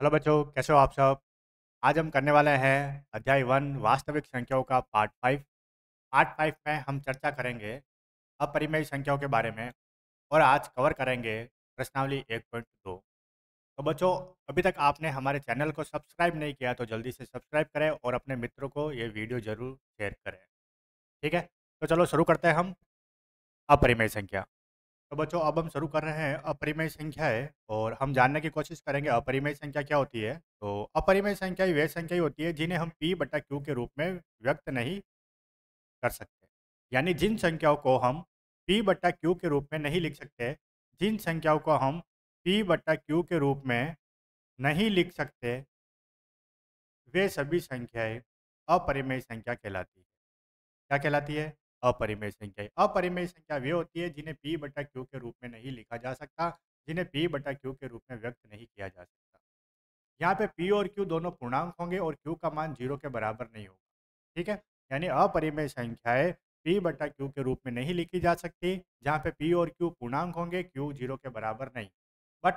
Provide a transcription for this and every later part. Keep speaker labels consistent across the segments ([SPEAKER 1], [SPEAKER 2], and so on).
[SPEAKER 1] Hello बच्चों, कैसे हो आप सब। आज हम करने वाले हैं अध्याय 1 वास्तविक संख्याओं का पार्ट 5 में हम चर्चा करेंगे अपरिमेय संख्याओं के बारे में। और आज कवर करेंगे प्रश्नावली 1.2। तो बच्चों, अभी तक आपने हमारे चैनल को सब्सक्राइब नहीं किया तो जल्दी से सब्सक्राइब करें और अपने मित्रों को ये वीडियो ज़रूर शेयर करें। ठीक है, तो चलो शुरू करते हैं हम अपरिमेय संख्या। तो बच्चों, अब हम शुरू कर रहे हैं अपरिमेय संख्याएं और हम जानने की कोशिश करेंगे अपरिमेय संख्या क्या होती है। तो अपरिमेय संख्या वे संख्या होती है जिन्हें हम p बटा क्यू के रूप में व्यक्त नहीं कर सकते। यानी जिन संख्याओं को हम p बटा क्यू के रूप में नहीं लिख सकते, जिन संख्याओं को हम p बटा क्यू के रूप में नहीं लिख सकते, वे सभी संख्याएं अपरिमेय संख्या कहलाती है। क्या कहलाती है? अपरिमेय संख्या। अपरिमेय संख्या वे होती है जिन्हें p बटा क्यू के रूप में नहीं लिखा जा सकता, जिन्हें p बटा क्यू के रूप में व्यक्त नहीं किया जा सकता। यहाँ पे p और q दोनों पूर्णांक होंगे और q का मान 0 के बराबर नहीं होगा। ठीक है, यानी अपरिमेय संख्याएं p बटा क्यू के रूप में नहीं लिखी जा सकती। जहाँ पे p और q पूर्णांक होंगे, q 0 के बराबर नहीं। बट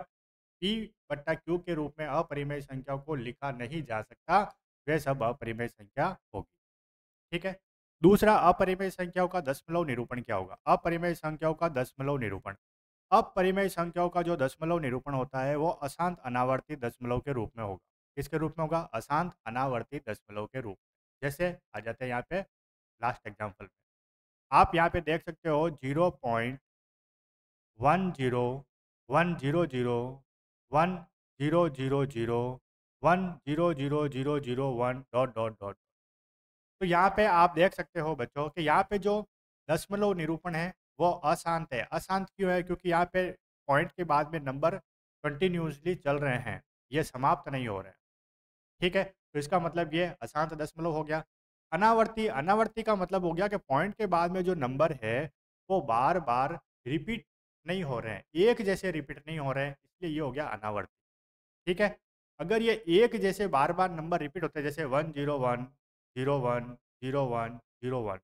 [SPEAKER 1] p बटा क्यू के रूप में अपरिमेय संख्याओं को लिखा नहीं जा सकता, वे सब अपरिमेय संख्या होगी। ठीक है, दूसरा अपरिमेय संख्याओं का दशमलव निरूपण क्या होगा। अपरिमेय संख्याओं का दशमलव निरूपण। अपरिमेय संख्याओं का जो दशमलव निरूपण होता है वो अशांत अनावर्ती दशमलव के रूप में होगा। किसके रूप में होगा? अशांत अनावर्ती दशमलव के रूप में। जैसे आ जाते हैं यहाँ पे लास्ट एग्जाम्पल में। आप यहाँ पे देख सकते हो 0.10 1010001000001 डॉट डॉट डॉट। तो यहाँ पे आप देख सकते हो बच्चों कि यहाँ पे जो दशमलव निरूपण है वो अशांत है। अशांत क्यों है? क्योंकि यहाँ पे पॉइंट के बाद में नंबर कंटिन्यूसली चल रहे हैं, ये समाप्त नहीं हो रहे हैं। ठीक है, तो इसका मतलब ये अशांत दशमलव हो गया। अनावर्ती। अनावर्ती का मतलब हो गया कि पॉइंट के बाद में जो नंबर है वो बार बार रिपीट नहीं हो रहे हैं, एक जैसे रिपीट नहीं हो रहे हैं, इसलिए ये हो गया अनावर्ती। ठीक है, अगर ये एक जैसे बार बार नंबर रिपीट होते हैं, जैसे 101 01 01 01,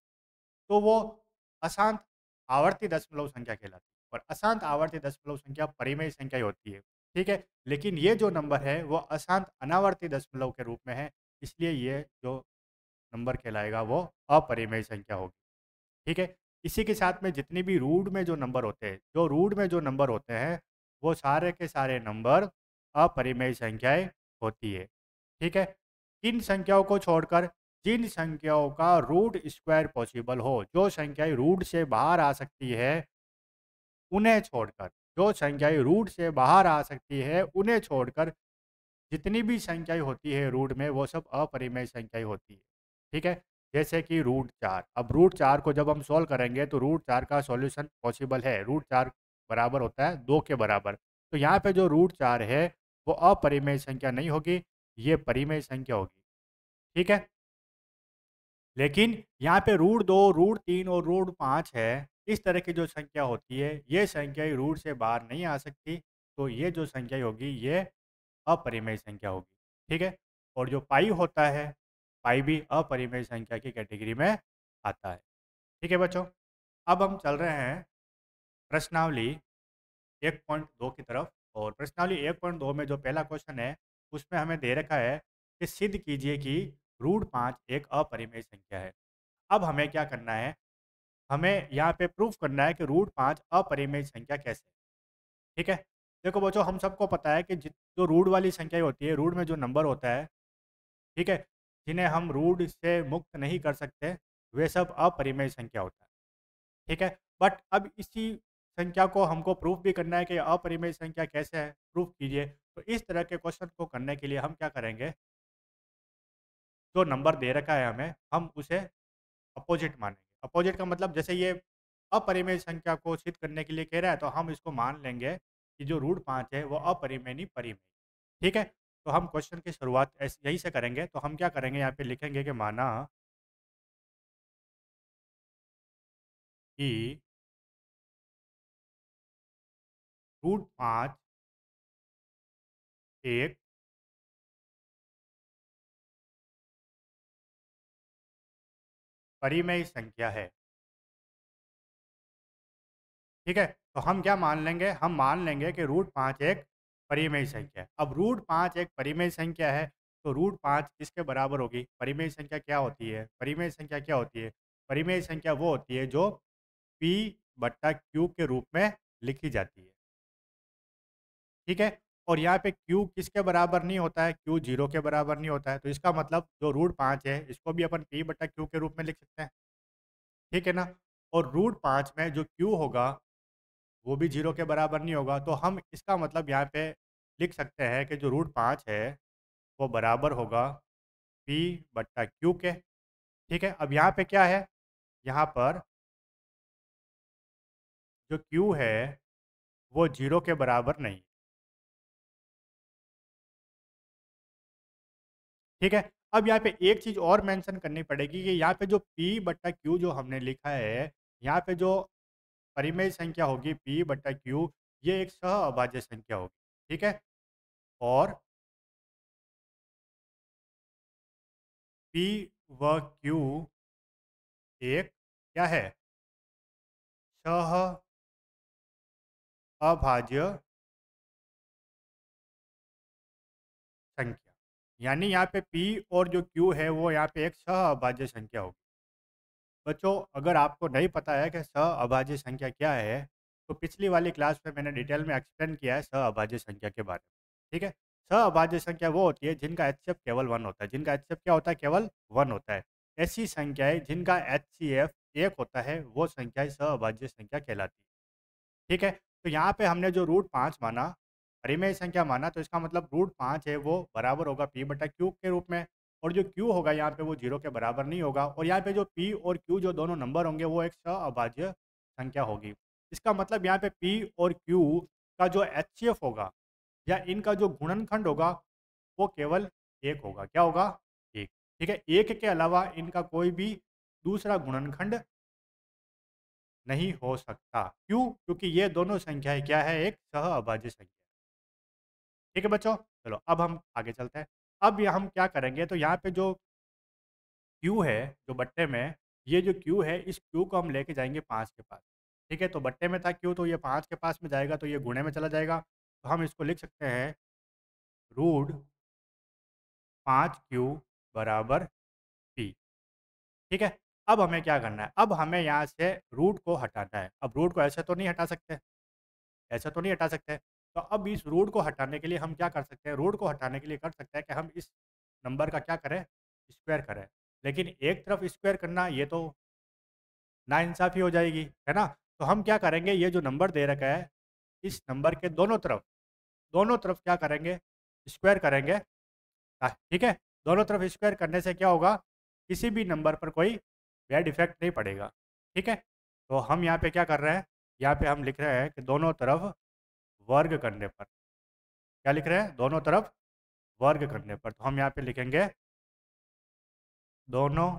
[SPEAKER 1] तो वो अशांत आवर्ती दशमलव संख्या कहलाती है। और अशांत आवर्ती दशमलव संख्या परिमेय संख्या ही होती है। ठीक है, लेकिन ये जो नंबर है वो अशांत अनावर्ती दशमलव के रूप में है, इसलिए ये जो नंबर कहलाएगा वो अपरिमेय संख्या होगी। ठीक है, इसी के साथ में जितनी भी रूट में जो नंबर होते हैं, जो रूट में जो नंबर होते हैं वो सारे के सारे नंबर अपरिमेय संख्याएं होती है। ठीक है, किन संख्याओं को छोड़कर? जिन संख्याओं का रूट स्क्वायर पॉसिबल हो, जो संख्याएं रूट से बाहर आ सकती है उन्हें छोड़कर, जो संख्याएं रूट से बाहर आ सकती है उन्हें छोड़कर जितनी भी संख्याएं होती है रूट में वो सब अपरिमेय संख्याएं होती है। ठीक है, जैसे कि रूट 4। अब रूट 4 को जब हम सॉल्व करेंगे तो रूट 4 का सॉल्यूशन पॉसिबल है। रूट 4 बराबर होता है 2 के बराबर। तो यहाँ पे जो रूट 4 है वो अपरिमेय संख्या नहीं होगी, ये परिमेय संख्या होगी। ठीक है, लेकिन यहाँ पे रूट 2 रूट 3 और रूट 5 है, इस तरह की जो संख्या होती है ये संख्याएं रूट से बाहर नहीं आ सकती, तो ये जो संख्या होगी ये अपरिमेय संख्या होगी। ठीक है, और जो पाई होता है, पाई भी अपरिमेय संख्या की कैटेगरी में आता है। ठीक है बच्चों, अब हम चल रहे हैं प्रश्नावली 1.2 की तरफ। और प्रश्नावली 1.2 में जो पहला क्वेश्चन है उसमें हमें दे रखा है कि सिद्ध कीजिए कि रूट 5 एक अपरिमेय संख्या है। अब हमें क्या करना है? हमें यहाँ पे प्रूफ करना है कि रूट 5 अपरिमेय संख्या कैसे है। ठीक है, देखो बच्चों, हम सबको पता है कि जो रूट वाली संख्या होती है, रूट में जो नंबर होता है, ठीक है, जिन्हें हम रूट से मुक्त नहीं कर सकते, वे सब अपरिमेय संख्या होता है। ठीक है, बट अब इसी संख्या को हमको प्रूफ भी करना है कि अपरिमेय संख्या कैसे है, प्रूफ कीजिए। तो इस तरह के क्वेश्चन को करने के लिए हम क्या करेंगे? जो नंबर दे रखा है हमें, हम उसे अपोजिट मानेंगे। अपोजिट का मतलब जैसे ये अपरिमेय संख्या को सिद्ध करने के लिए कह रहा है तो हम इसको मान लेंगे कि जो रूट 5 है वो अपरिमेय नहीं परिमेय। ठीक है, तो हम क्वेश्चन की शुरुआत यही से करेंगे। तो हम क्या करेंगे, यहाँ पे लिखेंगे कि माना कि रूट 5 एक परिमेय संख्या है। ठीक है, तो हम क्या मान लेंगे? हम मान लेंगे कि रूट 5 एक परिमेय संख्या है। अब रूट 5 एक परिमेय संख्या है, तो रूट 5 किसके बराबर होगी? परिमेय संख्या क्या होती है? परिमेय संख्या क्या होती है? परिमेय संख्या वो होती है जो P बट्टा Q के रूप में लिखी जाती है। ठीक है? और यहाँ पे Q किसके बराबर नहीं होता है? Q 0 के बराबर नहीं होता है। तो इसका मतलब जो रूट 5 है, इसको भी अपन P बट्टा Q के रूप में लिख सकते हैं। ठीक है ना? और रूट 5 में जो Q होगा, वो भी 0 के बराबर नहीं होगा। तो हम इसका मतलब यहाँ पे लिख सकते हैं कि जो रूट 5 है, वो बराबर होगा P बट्टा Q के। ठीक है? अब यहाँ पे क्या है? यहाँ पर जो Q है, वो 0 के बराबर नहीं। ठीक है? अब यहाँ पे एक चीज़ और मेंशन करनी पड़ेगी कि यहाँ पे जो P बट्टा Q जो हमने लिखा है, यहाँ पे जो परिमेय संख्या होगी P बट्टा Q, ये एक सह-अभाज्य संख्या होगी। ठीक है? और P व Q एक क्या है? सह-अभाज्य संख्या। यानी यहाँ पे P और जो Q है, वो यहाँ पे एक सह-अभाज्य संख्या होगी। बच्चों, अगर आपको नहीं पता है कि सह-अभाज्य संख्या क्या है, तो पिछली वाली क्लास में मैंने डिटेल में एक्सप्लेन किया है सह-अभाज्य संख्या के बारे में। ठीक है? सह-अभाज्य संख्या वो होती है जिनका एचसीएफ केवल 1 होता है। जिनका एचसीएफ क्या होता है? केवल 1 होता है। ऐसी संख्याएँ जिनका एचसीएफ 1 होता है, वो संख्याएँ सह-अभाज्य संख्या कहलाती है। ठीक है? तो यहाँ पे हमने जो रूट 5 माना, परिमेय संख्या माना, तो इसका मतलब रूट 5 है वो बराबर होगा P बटा Q के रूप में, और जो Q होगा यहाँ पे वो 0 के बराबर नहीं होगा, और यहाँ पे जो P और Q जो दोनों नंबर होंगे वो एक सह-अभाज्य संख्या होगी। इसका मतलब यहाँ पे P और Q का जो एचसीएफ होगा या इनका जो गुणनखंड होगा, वो केवल 1 होगा। क्या होगा? 1। ठीक है? 1 के अलावा इनका कोई भी दूसरा गुणनखंड नहीं हो सकता। क्यों? क्योंकि ये दोनों संख्याएँ क्या है? एक सह-अभाज्य संख्या। ठीक है बच्चों? चलो अब हम आगे चलते हैं। अब ये हम क्या करेंगे, तो यहाँ पे जो Q है, जो बट्टे में, ये जो Q है, इस Q को हम लेके जाएँगे 5 के पास। ठीक है? तो बट्टे में था Q, तो ये 5 के पास में जाएगा, तो ये गुणे में चला जाएगा। तो हम इसको लिख सकते हैं रूट 5Q बराबर P। ठीक है? अब हमें क्या करना है? अब हमें यहाँ से रूट को हटाना है। अब रूट को ऐसे तो नहीं हटा सकते। ऐसा तो नहीं हटा सकते। तो अब इस रूट को हटाने के लिए हम क्या कर सकते हैं? रूट को हटाने के लिए कर सकते हैं कि हम इस नंबर का क्या करें? स्क्वायर करें। लेकिन एक तरफ स्क्वायर करना ये तो नाइंसाफ़ी हो जाएगी, है ना? तो हम क्या करेंगे, ये जो नंबर दे रखा है, इस नंबर के दोनों तरफ क्या करेंगे? स्क्वायर करेंगे। ठीक है? दोनों तरफ स्क्वायर करने से क्या होगा? किसी भी नंबर पर कोई बैड इफ़ेक्ट नहीं पड़ेगा। ठीक है? तो हम यहाँ पे क्या कर रहे हैं? यहाँ पे हम लिख रहे हैं कि दोनों तरफ वर्ग करने पर। क्या लिख रहे हैं? दोनों तरफ वर्ग करने पर। तो हम यहाँ पे लिखेंगे दोनों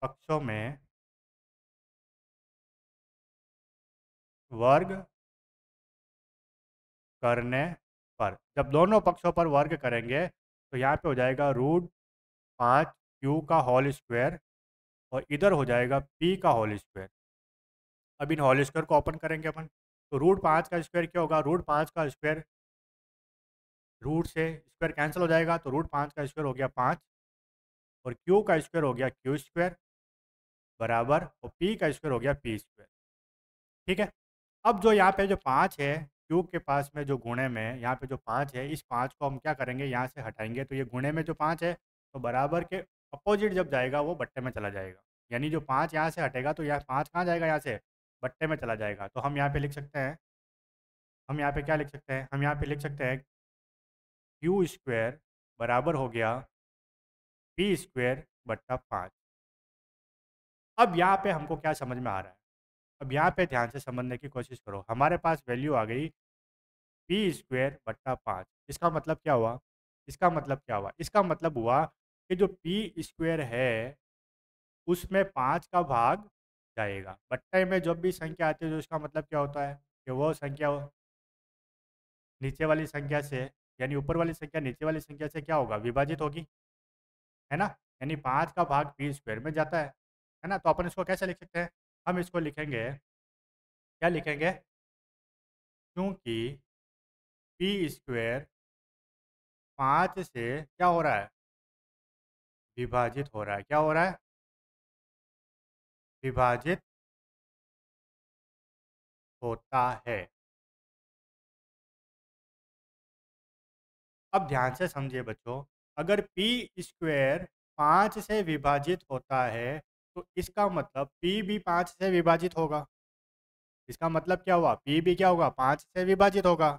[SPEAKER 1] पक्षों में वर्ग करने पर। जब दोनों पक्षों पर वर्ग करेंगे, तो यहाँ पे हो जाएगा रूट 5Q का होल स्क्वायर, और इधर हो जाएगा P का होल स्क्वायर। अब इन होल स्क्वायर को ओपन करेंगे अपन। तो रूट 5 का स्क्वायर क्या होगा? रूट 5 का स्क्वायर, रूट से स्क्वायर कैंसिल हो जाएगा, तो रूट 5 का स्क्वायर हो गया 5, और Q का स्क्वायर हो गया Q स्क्वायर बराबर, और P का स्क्वायर हो गया P स्क्वायर। ठीक है? अब जो यहाँ पे जो 5 है, क्यूब के पास में जो गुणे में यहाँ पे जो 5 है, इस 5 को हम क्या करेंगे? यहाँ से हटाएँगे, तो ये गुणे में जो 5 है, तो बराबर के अपोज़िट जब जाएगा वो बट्टे में चला जाएगा। यानी जो 5 यहाँ से हटेगा, तो यहाँ 5 कहाँ जाएगा? यहाँ से बट्टे में चला जाएगा। तो हम यहाँ पे लिख सकते हैं, हम यहाँ पे क्या लिख सकते हैं? हम यहाँ पे लिख सकते हैं क्यू स्क्वायर बराबर हो गया पी स्क्वायर बट्टा 5। अब यहाँ पे हमको क्या समझ में आ रहा है? अब यहाँ पे ध्यान से समझने की कोशिश करो। हमारे पास वैल्यू आ गई पी स्क्वायर बट्टा 5। इसका मतलब क्या हुआ? इसका मतलब क्या हुआ? इसका मतलब हुआ कि जो पी स्क्वायर है, उसमें 5 का भाग जाएगा। बट्टे में जब भी संख्या आती है, तो इसका मतलब क्या होता है? कि वो संख्या नीचे वाली संख्या से, यानी ऊपर वाली संख्या नीचे वाली संख्या से क्या होगा? विभाजित होगी, है ना? यानी 5 का भाग पी स्क्वायर में जाता है ना? तो अपन इसको कैसे लिख सकते हैं? हम इसको लिखेंगे, क्या लिखेंगे? क्योंकि पी स्क्वायर 5 से क्या हो रहा है, विभाजित हो रहा है। क्या हो रहा है, विभाजित होता है। अब ध्यान से समझिए बच्चों, अगर पी स्क्वायर 5 से विभाजित होता है तो इसका मतलब पी भी 5 से विभाजित होगा। इसका मतलब क्या हुआ, पी भी क्या होगा, 5 से विभाजित होगा।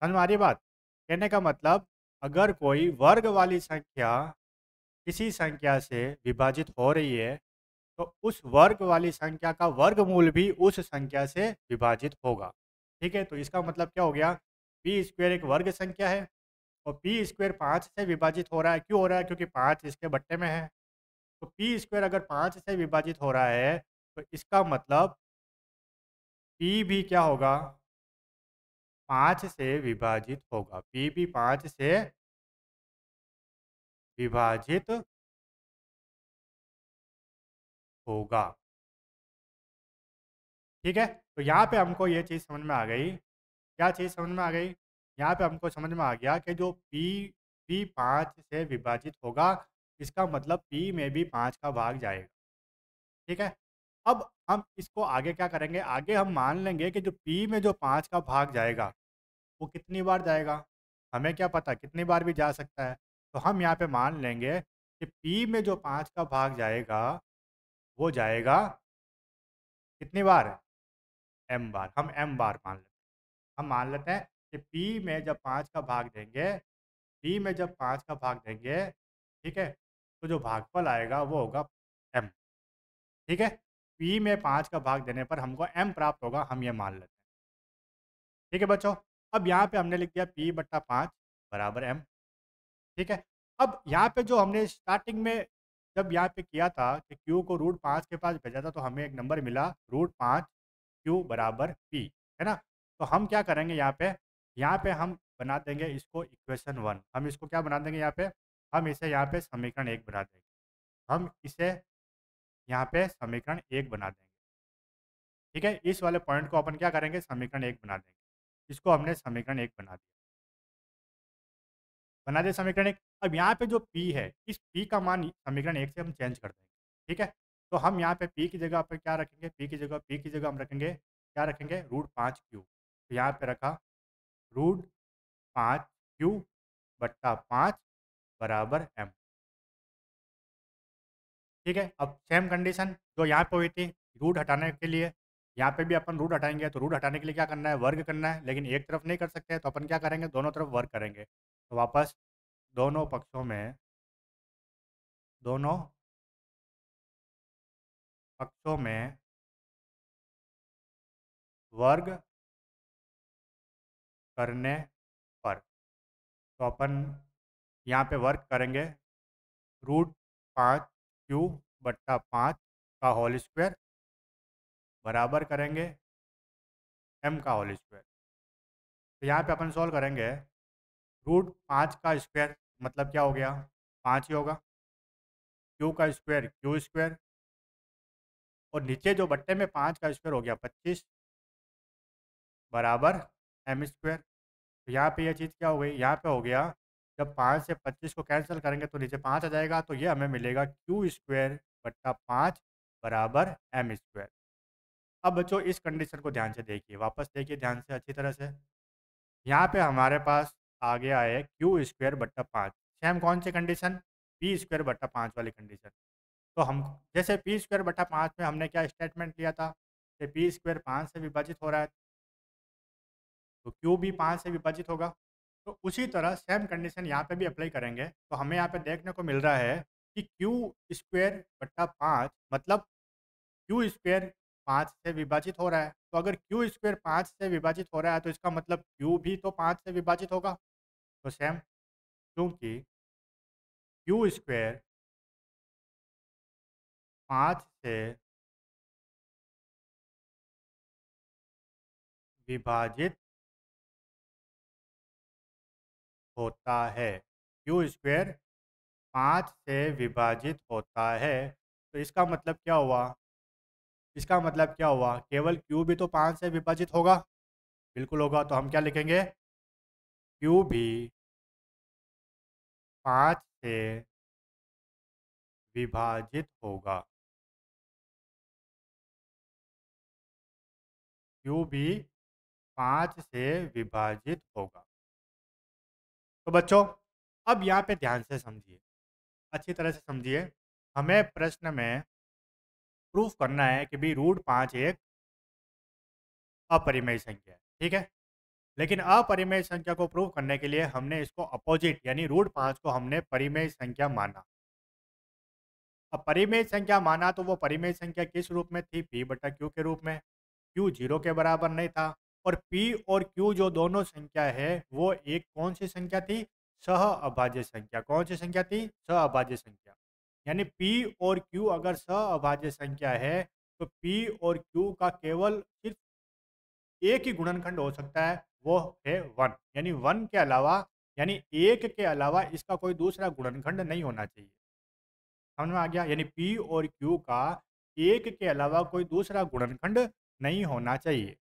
[SPEAKER 1] समझ में आ रही बात? कहने का मतलब अगर कोई वर्ग वाली संख्या किसी संख्या से विभाजित हो रही है तो उस वर्ग वाली संख्या का वर्गमूल भी उस संख्या से विभाजित होगा। ठीक है, तो इसका मतलब क्या हो गया, पी स्क्वायर एक वर्ग संख्या है और पी स्क्वायर 5 से विभाजित हो रहा है। क्यों हो रहा है, क्योंकि 5 इसके बट्टे में है। तो पी स्क्वायर अगर 5 से विभाजित हो रहा है तो इसका मतलब पी भी क्या होगा, 5 से विभाजित होगा। पी भी 5 से विभाजित होगा। ठीक है, तो यहाँ पे हमको ये चीज़ समझ में आ गई। क्या चीज़ समझ में आ गई, यहाँ पे हमको समझ में आ गया कि जो पी 5 से विभाजित होगा इसका मतलब पी में भी 5 का भाग जाएगा। ठीक है, अब हम इसको आगे क्या करेंगे, आगे हम मान लेंगे कि जो पी में जो 5 का भाग जाएगा वो कितनी बार जाएगा, हमें क्या पता कितनी बार भी जा सकता है। तो हम यहाँ पे मान लेंगे कि पी में जो 5 का भाग जाएगा वो जाएगा कितनी बार, एम बार। हम एम बार मान लेते हैं। हम मान लेते हैं कि पी में जब 5 का भाग देंगे, पी में जब 5 का भाग देंगे, ठीक है, तो जो भागफल आएगा वो होगा एम। ठीक है, पी में 5 का भाग देने पर हमको एम प्राप्त होगा, हम ये मान लेते हैं। ठीक है बच्चों, अब यहाँ पे हमने लिख दिया पी बट्टा 5 बराबर एम। ठीक है, अब यहाँ पे जो हमने स्टार्टिंग में जब यहाँ पे किया था कि क्यू को √5 के पास भेजा था तो हमें एक नंबर मिला √5 क्यू बराबर पी, है ना। तो हम क्या करेंगे यहाँ पे हम बना देंगे इसको इक्वेशन 1। हम इसको क्या बना देंगे, यहाँ पे हम इसे यहाँ पे समीकरण 1 बना देंगे। हम इसे यहाँ पे समीकरण 1 बना देंगे। ठीक है, इस वाले पॉइंट को अपन क्या करेंगे, समीकरण 1 बना देंगे। इसको हमने समीकरण 1 बना दिया समीकरण 1। अब यहाँ पे जो p है, इस p का मान समीकरण 1 से हम चेंज कर देंगे। ठीक है, तो हम यहाँ पे p की जगह पे क्या रखेंगे, p की जगह हम रखेंगे क्या रखेंगे, √5 क्यू। तो यहाँ पे रखा √5 क्यू बट्टा 5 बराबर m। ठीक है, अब सेम कंडीशन जो यहाँ पे हुई थी, रूट हटाने के लिए यहाँ पे भी अपन रूट हटाएंगे। तो रूट हटाने के लिए क्या करना है, वर्ग करना है। लेकिन एक तरफ नहीं कर सकते तो अपन क्या करेंगे, दोनों तरफ वर्ग करेंगे। तो वापस दोनों पक्षों में, दोनों पक्षों में वर्ग करने पर, तो अपन यहाँ पे वर्ग करेंगे √5 क्यू बट्टा 5 का होल स्क्वायर बराबर करेंगे m का होल स्क्वायर। तो यहाँ पे अपन सॉल्व करेंगे, √5 का स्क्वायर मतलब क्या हो गया, 5 ही होगा। क्यू का स्क्वायर क्यू स्क्वायर, और नीचे जो बट्टे में 5 का स्क्वायर हो गया 25 बराबर m स्क्वायर। तो यहाँ पे ये चीज़ क्या हो गई, यहाँ पे हो गया, जब 5 से 25 को कैंसिल करेंगे तो नीचे 5 आ जाएगा। तो ये हमें मिलेगा क्यू स्क्वायर बट्टा 5 बराबर एम स्क्वायर। अब बच्चों इस कंडीशन को ध्यान से देखिए, वापस देखिए ध्यान से अच्छी तरह से। यहाँ पे हमारे पास आ गया है क्यू स्क्वायर बट्टा 5। सेम कौन सी कंडीशन, पी स्क्वायर बट्टा 5 वाली कंडीशन। तो हम जैसे पी स्क्वायर बट्टा 5 में हमने क्या स्टेटमेंट लिया था कि पी स्क्वायर 5 से विभाजित हो रहा है तो क्यू भी 5 से विभाजित होगा। तो उसी तरह सेम कंडीशन यहाँ पे भी अप्लाई करेंगे। तो हमें यहाँ पे देखने को मिल रहा है कि क्यू स्क्वायर बट्टा 5 मतलब क्यू स्क्वायर 5 से विभाजित हो रहा है। तो अगर क्यू स्क्वायर 5 से विभाजित हो रहा है तो इसका मतलब क्यू भी तो 5 से विभाजित होगा। तो सेम, क्योंकि क्यू स्क्वायर 5 से विभाजित होता है, क्यू स्क्वायर 5 से विभाजित होता है, तो इसका मतलब क्या हुआ, इसका मतलब क्या हुआ, केवल क्यू भी तो 5 से विभाजित होगा। बिल्कुल होगा। तो हम क्या लिखेंगे? क्यू भी 5 से विभाजित होगा। क्यू भी 5 से विभाजित होगा। तो बच्चों, अब यहाँ पे ध्यान से समझिए, अच्छी तरह से समझिए। हमें प्रश्न में प्रूफ करना है कि भी √5 एक अपरिमेय संख्या है, ठीक है। लेकिन अपरिमेय संख्या को प्रूव करने के लिए हमने इसको अपोजिट यानी √5 को हमने परिमेय संख्या माना। अब परिमेय संख्या माना तो वो परिमेय संख्या किस रूप में थी? p बटा q के रूप में। q 0 के बराबर नहीं था। और p और q जो दोनों संख्या है वो एक कौन सी संख्या थी? सह अभाज्य संख्या। कौन सी संख्या थी? सह अभाज्य संख्या। यानी p और q अगर सह अभाज्य संख्या है तो p और q का केवल सिर्फ एक ही गुणनखंड हो सकता है, वो है 1। यानी 1 के अलावा, यानी 1 के अलावा इसका कोई दूसरा गुणनखंड नहीं होना चाहिए। समझ में आ गया? यानी P और Q का एक के अलावा कोई दूसरा गुणनखंड नहीं होना चाहिए।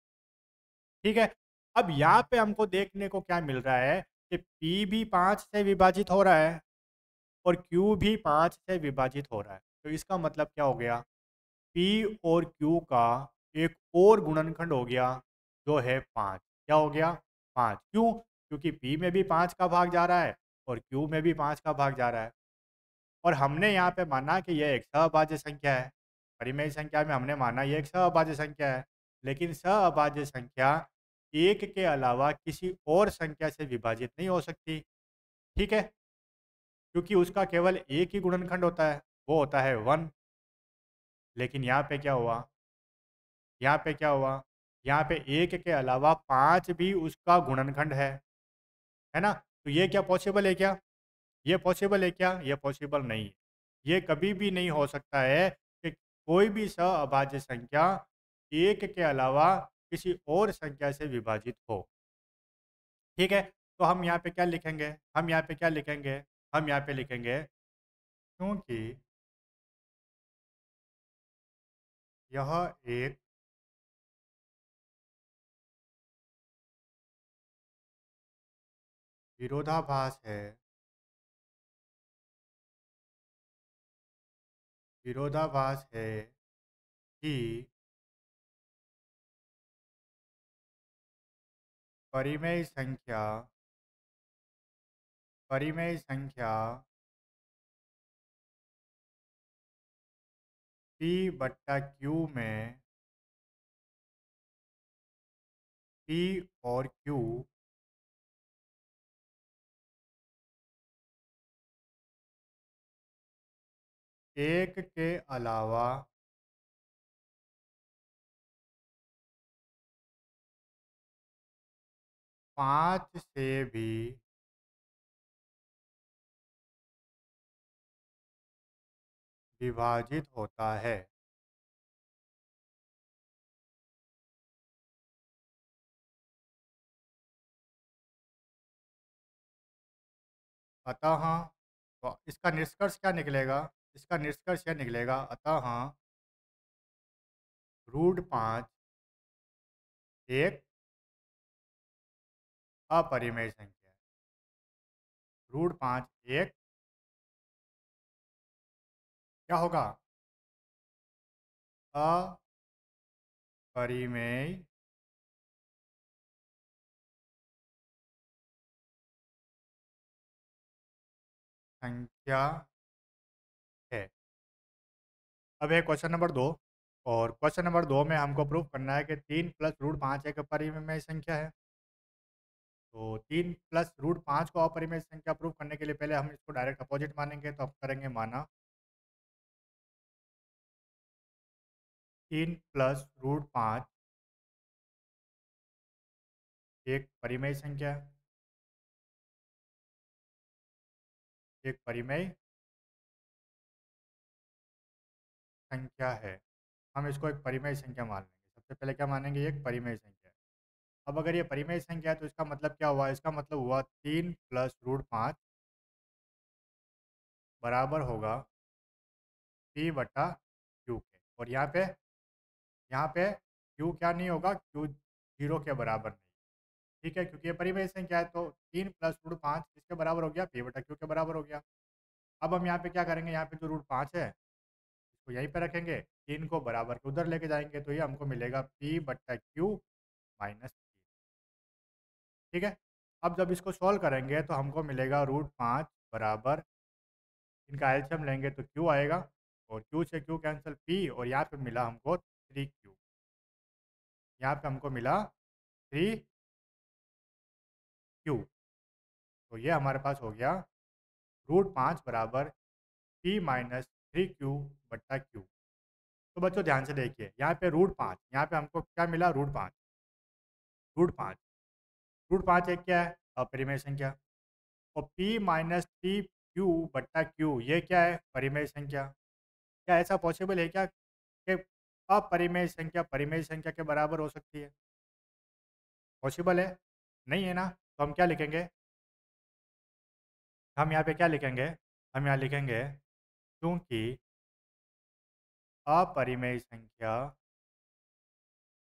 [SPEAKER 1] ठीक है? अब यहाँ पे हमको देखने को क्या मिल रहा है कि P भी 5 से विभाजित हो रहा है और Q भी 5 से विभाजित हो रहा है। तो इसका मतलब क्या हो गया? P और Q का एक और गुणनखंड हो गया जो है 5। क्या हो गया? 5। क्यों? क्योंकि P में भी 5 का भाग जा रहा है और Q में भी 5 का भाग जा रहा है। और हमने यहाँ पे माना कि यह एक सहअभाज्य संख्या है। परिमेय संख्या में हमने माना यह एक सहअभाज्य संख्या है। लेकिन सहअभाज्य संख्या एक के अलावा किसी और संख्या से विभाजित नहीं हो सकती। ठीक है? क्योंकि उसका केवल एक ही गुणनखंड होता है, वो होता है 1। लेकिन यहाँ पे क्या हुआ? यहाँ पे क्या हुआ? यहाँ पे एक के अलावा 5 भी उसका गुणनखंड है ना? तो ये क्या पॉसिबल है क्या? ये पॉसिबल है क्या? ये पॉसिबल नहीं है। ये कभी भी नहीं हो सकता है कि कोई भी सहअभाज्य संख्या एक के अलावा किसी और संख्या से विभाजित हो। ठीक है? तो हम यहाँ पे क्या लिखेंगे? हम यहाँ पे क्या लिखेंगे? हम यहाँ पे लिखेंगे क्योंकि यह एक विरोधाभास है। विरोधाभास है कि परिमेय संख्या परिमेय संख्या P बट्टा Q में P और Q एक के अलावा पाँच से भी विभाजित होता है। अतः तो इसका निष्कर्ष क्या निकलेगा? इसका निष्कर्ष यह निकलेगा, अतः √5 एक अपरिमेय संख्या है। √5 एक क्या होगा? अपरिमेय संख्या है। अब है क्वेश्चन नंबर 2। और क्वेश्चन नंबर 2 में हमको प्रूफ करना है कि 3 प्लस √5 एक अपरिमेय संख्या है। तो 3 प्लस √5 को अपरिमेय संख्या प्रूव करने के लिए पहले हम इसको डायरेक्ट अपोजिट मानेंगे। तो हम करेंगे माना 3 प्लस √5 एक परिमेय संख्या है। एक परिमेय संख्या है। हम इसको एक परिमेय संख्या मान लेंगे। सबसे पहले क्या मानेंगे? ये एक परिमेय संख्या है। अब अगर ये परिमेय संख्या है तो इसका मतलब क्या हुआ? इसका मतलब हुआ 3 प्लस √5 बराबर होगा P बटा Q के। और यहाँ पे क्यू क्या नहीं होगा? क्यू 0 के बराबर नहीं। ठीक है, क्योंकि ये परिमेय संख्या है, तो 3 प्लस रूट 5 किसके बराबर हो गया? पी बटा क्यू के बराबर हो गया। अब हम यहाँ पे क्या करेंगे, यहाँ पे जो रूट 5 है इसको यहीं पे रखेंगे, 3 को बराबर के उधर लेके जाएंगे, तो ये हमको मिलेगा पी बटा क्यू माइनस 3। ठीक है, अब जब इसको सॉल्व करेंगे तो हमको मिलेगा रूट 5 बराबर, इनका एलसीएम लेंगे तो क्यू आएगा, और क्यू से क्यू कैंसिल, पी, और यहाँ पे मिला हमको 3 क्यू, यहाँ पे हमको मिला 3 क्यू। तो ये हमारे पास हो गया रूट 5 बराबर पी माइनस 3 क्यू बट्टा क्यू। तो बच्चों ध्यान से देखिए, यहाँ पे रूट 5, यहाँ पे हमको क्या मिला? रूट 5। रूट 5 एक क्या है? अपरिमेय संख्या। और पी माइनस टी क्यू बट्टा क्यू ये क्या है? परिमेय संख्या। क्या ऐसा पॉसिबल है क्या कि अपरिमेय संख्या परिमेय संख्या के बराबर हो सकती है? पॉसिबल है? नहीं है ना। तो हम क्या लिखेंगे? हम यहाँ पे क्या लिखेंगे? हम यहाँ लिखेंगे क्योंकि अपरिमेय संख्या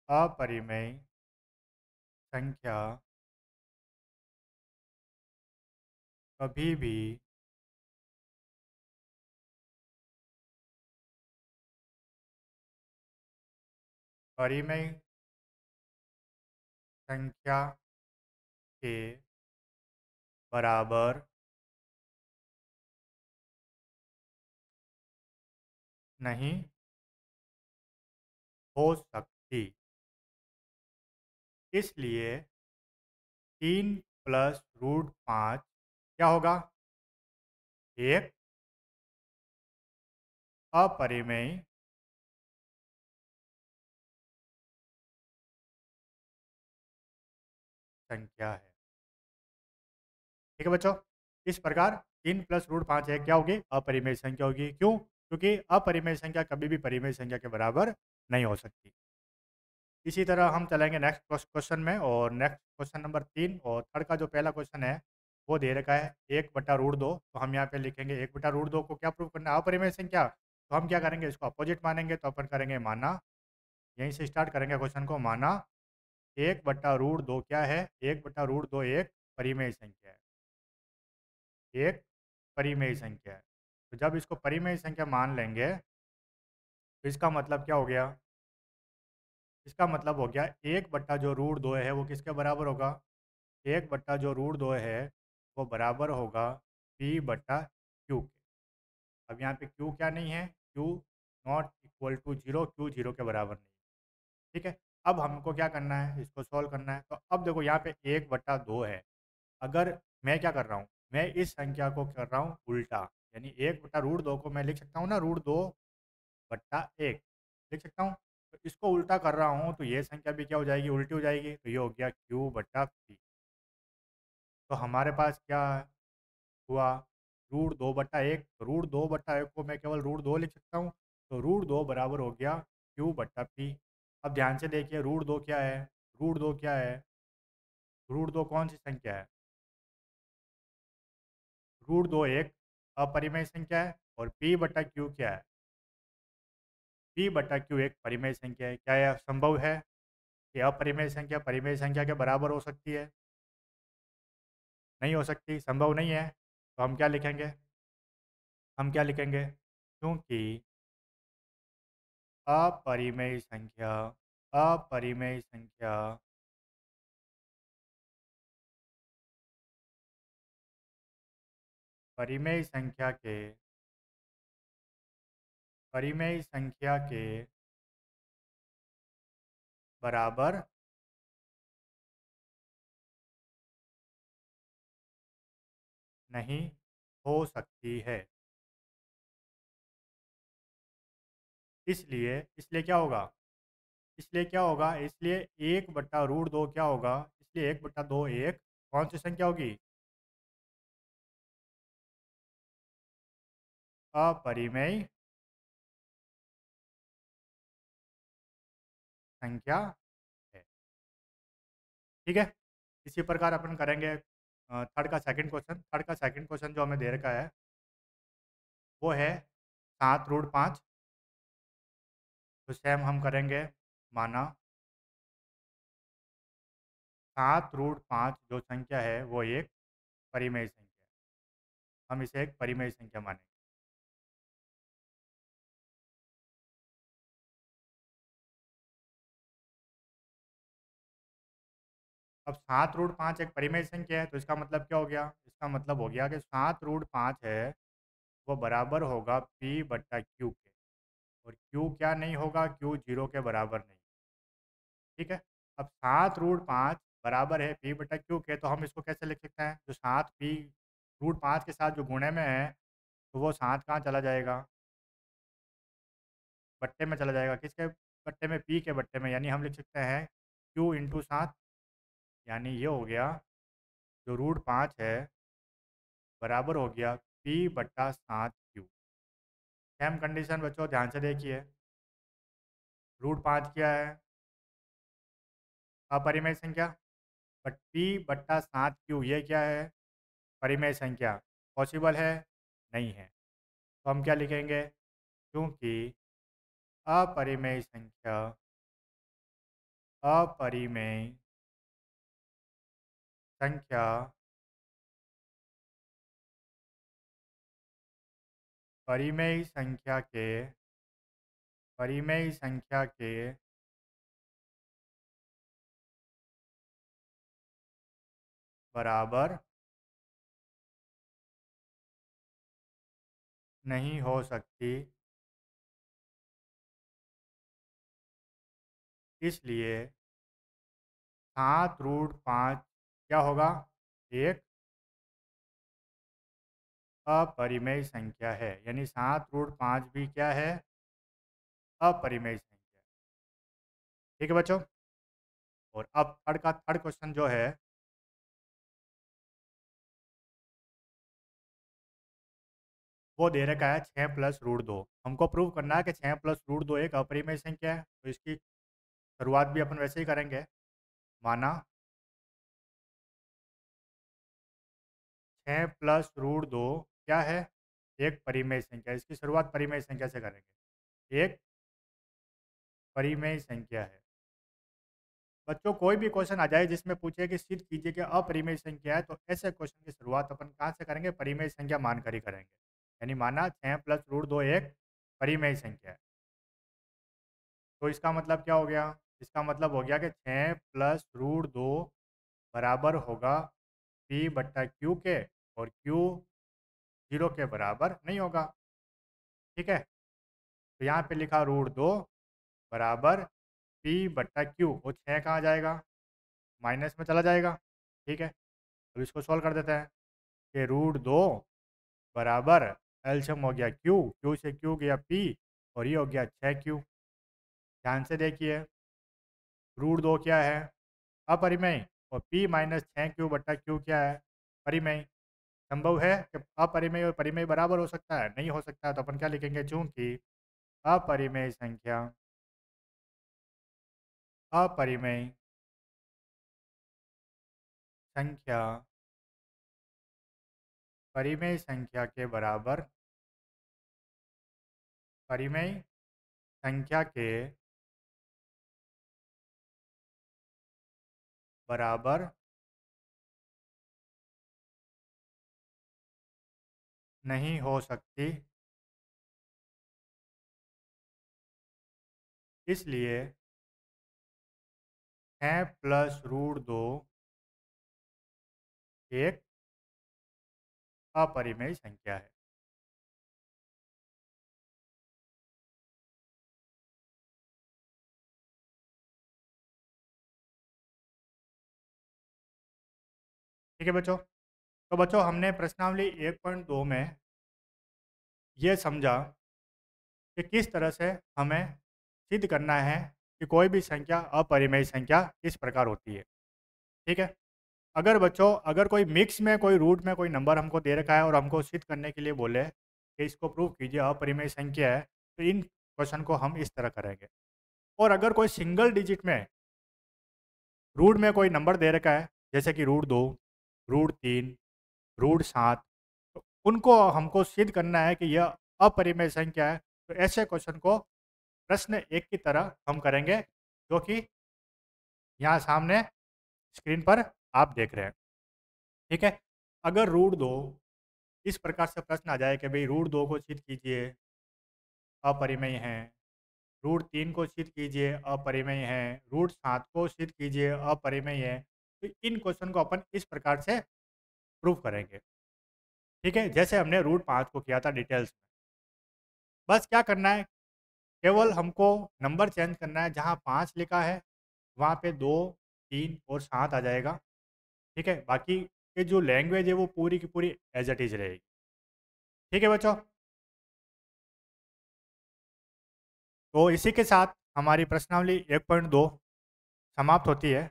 [SPEAKER 1] अपरिमेय संख्या कभी भी परिमेय संख्या के बराबर नहीं हो सकती। इसलिए 3 प्लस रूट 5 क्या होगा? एक अपरिमेय संख्या है। ठीक है बच्चों, इस प्रकार 3 प्लस रूट 5 एक क्या होगी? अपरिमेय संख्या होगी। क्यों? क्योंकि अपरिमेय संख्या कभी भी परिमेय संख्या के बराबर नहीं हो सकती। इसी तरह हम चलेंगे नेक्स्ट क्वेश्चन में, और नेक्स्ट क्वेश्चन नंबर 3 और थर्ड का जो पहला क्वेश्चन है वो दे रखा है 1/√2। तो हम यहाँ पे लिखेंगे 1/√2 को क्या प्रूव करना है? अपरिमेय संख्या। तो हम क्या करेंगे? इसको अपोजिट मानेंगे, तो अपन करेंगे माना, यहीं से स्टार्ट करेंगे क्वेश्चन को। माना 1/√2 क्या है? 1/√2 एक परिमेय संख्या है, एक परिमेय संख्या है। तो जब इसको परिमेय संख्या मान लेंगे तो इसका मतलब क्या हो गया? इसका मतलब हो गया 1/√2 है वो किसके बराबर होगा? 1/√2 है वो बराबर होगा पी बटा क्यू के। अब यहाँ पे क्यू क्या नहीं है? Q not equal to zero, Q zero के बराबर नहीं है। ठीक है, अब हमको क्या करना है? इसको सॉल्व करना है। तो अब देखो यहाँ पे 1/2 है। अगर मैं क्या कर रहा हूँ, मैं इस संख्या को कर रहा हूँ उल्टा, यानी 1/√2 को मैं लिख सकता हूँ ना √2/1 लिख सकता हूँ। तो इसको उल्टा कर रहा हूँ, तो ये संख्या भी क्या हो जाएगी? उल्टी हो जाएगी। तो ये हो गया Q/P। तो हमारे पास क्या हुआ? √2/1। तो √2/1 को मैं केवल √2 लिख सकता हूँ। तो √2 बराबर हो गया Q/P। अब ध्यान से देखिए, √2 क्या है? √2 क्या है? √2 कौन सी संख्या है? √2 एक अपरिमेय संख्या है, और P/Q क्या है? P/Q एक परिमेय संख्या है। क्या यह संभव है कि अपरिमेय संख्या परिमेय संख्या के बराबर हो सकती है? नहीं हो सकती, संभव नहीं है। तो हम क्या लिखेंगे? हम क्या लिखेंगे? क्योंकि अपरिमेय संख्या अपरिमेय संख्या परिमेय संख्या के परिमेय संख्या के बराबर नहीं हो सकती है। इसलिए इसलिए क्या होगा? इसलिए क्या होगा? इसलिए 1/√2 क्या होगा? इसलिए 1/2 एक कौन सी संख्या होगी? अपरिमेय संख्या है। ठीक है, इसी प्रकार अपन करेंगे थर्ड का सेकंड क्वेश्चन जो हमें दे रखा है वो है 7√5। तो सेम हम करेंगे, माना 7√5 जो संख्या है वो एक परिमेय संख्या है। हम इसे एक परिमेय संख्या मानेंगे। अब 7√5 एक परिमेय संख्या है तो इसका मतलब क्या हो गया? इसका मतलब हो गया कि 7√5 है वो बराबर होगा पी बट्टा क्यू के। और क्यू क्या नहीं होगा? क्यू जीरो के बराबर नहीं। ठीक है। अब 7√5 बराबर है पी बटा क्यू के, तो हम इसको कैसे लिख सकते हैं? जो 7 पी√5 के साथ जो गुणे में है तो वो 7 कहाँ चला जाएगा? बट्टे में चला जाएगा। किसके बट्टे में? पी के बट्टे में। यानी हम लिख सकते हैं क्यू इंटू 7। यानी ये हो गया जो √5 है बराबर हो गया पी बट्टा 7 क्यू। सेम कंडीशन बच्चों ध्यान से देखिए। √5 क्या है? अपरिमेय संख्या। बट पी बट्टा 7 क्यू ये क्या है? परिमेय संख्या। पॉसिबल है? नहीं है। तो हम क्या लिखेंगे? क्योंकि अपरिमेय संख्या अपरिमेय संख्या परिमेय संख्या के परिमेय संख्या के बराबर नहीं हो सकती। इसलिए 7√5 क्या होगा? एक अपरिमेय संख्या है। यानी 7√5 भी क्या है? अपरिमेय संख्या। ठीक है बच्चों। और अब थर्ड क्वेश्चन जो है वो दे रखा है 6 + √2। हमको प्रूव करना है कि 6 + √2 एक अपरिमेय संख्या है। तो इसकी शुरुआत भी अपन वैसे ही करेंगे। माना 6 + √2 क्या है? एक परिमेय संख्या। इसकी शुरुआत परिमेय संख्या से करेंगे। एक परिमेय संख्या है। बच्चों कोई भी क्वेश्चन आ जाए जिसमें पूछे कि सिद्ध कीजिए कि अपरिमेय संख्या है, तो ऐसे क्वेश्चन की शुरुआत अपन कहाँ से करेंगे? परिमेय संख्या मानकर ही करेंगे। यानी माना 6 + √2 एक परिमेय संख्या है। तो इसका मतलब क्या हो गया? इसका मतलब हो गया कि 6 + √2 बराबर होगा पी बट्टा क्यू के। और क्यू जीरो के बराबर नहीं होगा। ठीक है। तो यहाँ पे लिखा √2 बराबर पी बट्टा क्यू। वो 6 कहाँ जाएगा? माइनस में चला जाएगा। ठीक है। अब इसको सॉल्व कर देते हैं कि √2 बराबर एलसीएम हो गया क्यू। क्यू से क्यू गया पी और ये हो गया 6 क्यू। ध्यान से देखिए। √2 क्या है? अपरिमेय। और p माइनस 6 क्यू बट्टा क्यू क्या है? परिमेय। संभव है कि अपरिमेय और परिमेय बराबर हो सकता है? नहीं हो सकता। तो अपन क्या लिखेंगे? चूंकि अपरिमेय संख्या अपरिमेय संख्या परिमेय संख्या के बराबर परिमेय संख्या के बराबर नहीं हो सकती। इसलिए 6 + √2 एक अपरिमेय संख्या है। ठीक है बच्चों। तो बच्चों हमने प्रश्नावली 1.2 में ये समझा कि किस तरह से हमें सिद्ध करना है कि कोई भी संख्या अपरिमेय संख्या किस प्रकार होती है। ठीक है। अगर बच्चों अगर कोई मिक्स में कोई रूट में कोई नंबर हमको दे रखा है और हमको सिद्ध करने के लिए बोले कि इसको प्रूव कीजिए अपरिमेय संख्या है, तो इन क्वेश्चन को हम इस तरह करेंगे। और अगर कोई सिंगल डिजिट में रूट में कोई नंबर दे रखा है जैसे कि √2, √3, √7, तो उनको हमको सिद्ध करना है कि यह अपरिमेय संख्या है। तो ऐसे क्वेश्चन को प्रश्न एक की तरह हम करेंगे, जो कि यहाँ सामने स्क्रीन पर आप देख रहे हैं। ठीक है, अगर रूट 2 इस प्रकार से प्रश्न आ जाए कि भाई रूट 2 को सिद्ध कीजिए, अपरिमेय है। रूट 3 को सिद्ध कीजिए, अपरिमेय है। रूट 7 को सिद्ध कीजिए, अपरिमेय है। तो इन क्वेश्चन को अपन इस प्रकार से प्रूव करेंगे। ठीक है, जैसे हमने रूट 5 को किया था डिटेल्स में। बस क्या करना है, केवल हमको नंबर चेंज करना है, जहाँ 5 लिखा है वहाँ पे 2, 3 और 7 आ जाएगा। ठीक है, बाकी के जो लैंग्वेज है वो पूरी की पूरी एज इट इज रहेगी। ठीक है बच्चों, तो इसी के साथ हमारी प्रश्नावली 1.2 समाप्त होती है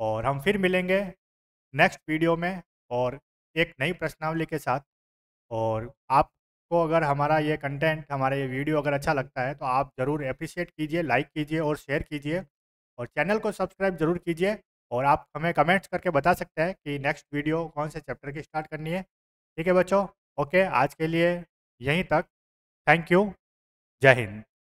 [SPEAKER 1] और हम फिर मिलेंगे नेक्स्ट वीडियो में और एक नई प्रश्नावली के साथ। और आपको अगर हमारा ये कंटेंट, हमारा ये वीडियो अगर अच्छा लगता है तो आप ज़रूर अप्रिशिएट कीजिए, लाइक कीजिए और शेयर कीजिए और चैनल को सब्सक्राइब ज़रूर कीजिए। और आप हमें कमेंट्स करके बता सकते हैं कि नेक्स्ट वीडियो कौन से चैप्टर की स्टार्ट करनी है। ठीक है बच्चों, ओके, आज के लिए यहीं तक। Thank you. जय हिंद।